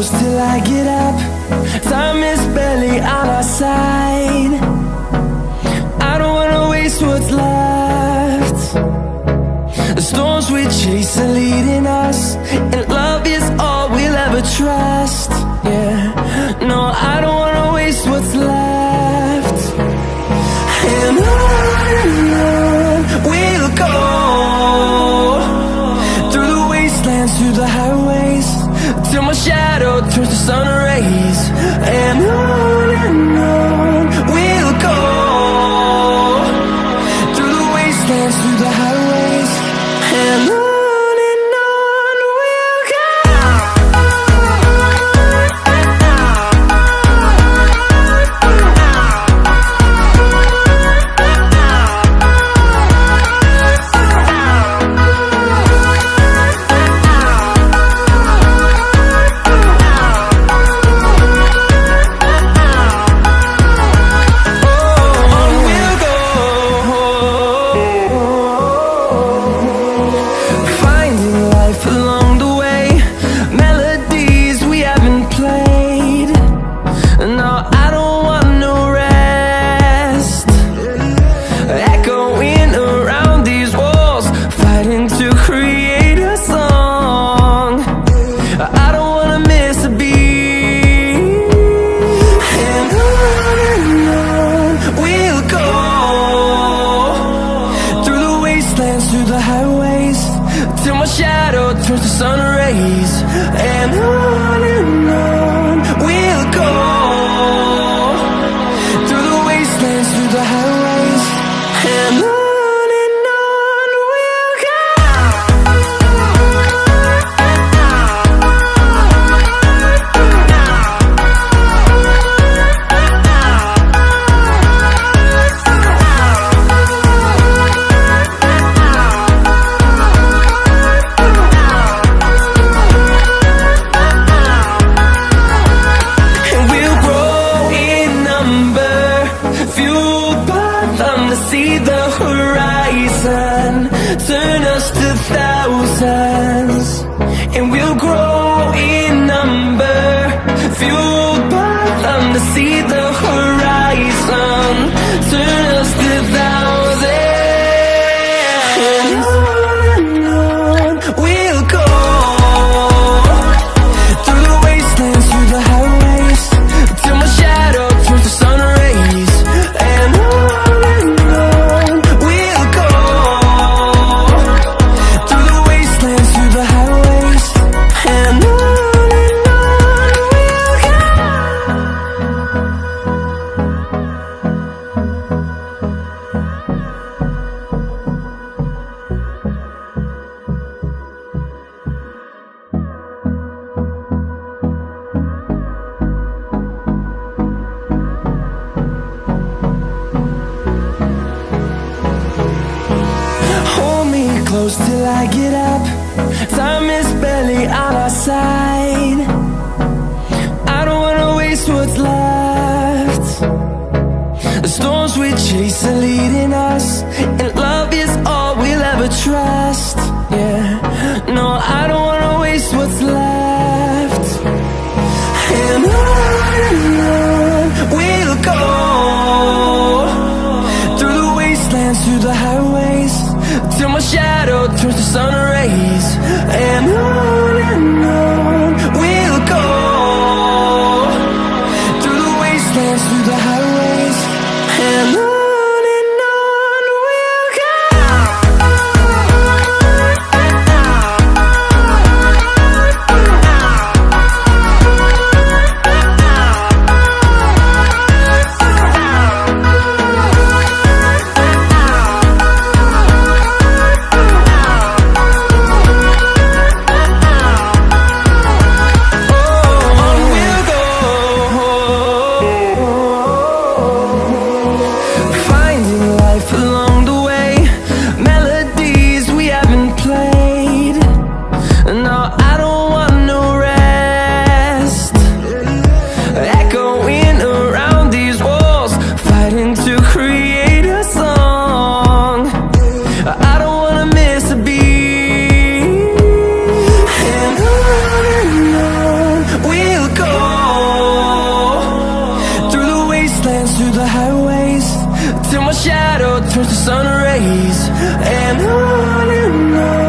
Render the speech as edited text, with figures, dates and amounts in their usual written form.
close till I get up. Time is barely on our side. I don't wanna waste what's left. The storms we chase are leading us, and love is all we'll ever trust. Yeah, no, I don't wanna waste what's left. And on we'll go, through the wastelands, through the highways, till my shadow turns to sun rays. And on we'll go, through the wastelands, through the highways, and on we'll go. Through the highways, till my shadow turns to sun rays. And on we'll go, through the wastelands, through the highways, and on we'll go. See the horizon, turn us to thousands, and we'll grow in number, fueled by them. To see the horizon, turn us to thousands, and on we'll go, through the wastelands, through the highways, till my shadow turns to sun rays. And close till I get up. Time is barely on our side. I don't wanna waste what's left. The storms we chase are leading us, and love is all we'll ever trust. Yeah, no, I don't wanna waste what's left. And on we'll go, through the wastelands, through the highways, till my shadow turns to sun rays. And on we'll go, through the wastelands, through the highways, and on. Oh, shadow turns to sun rays, and on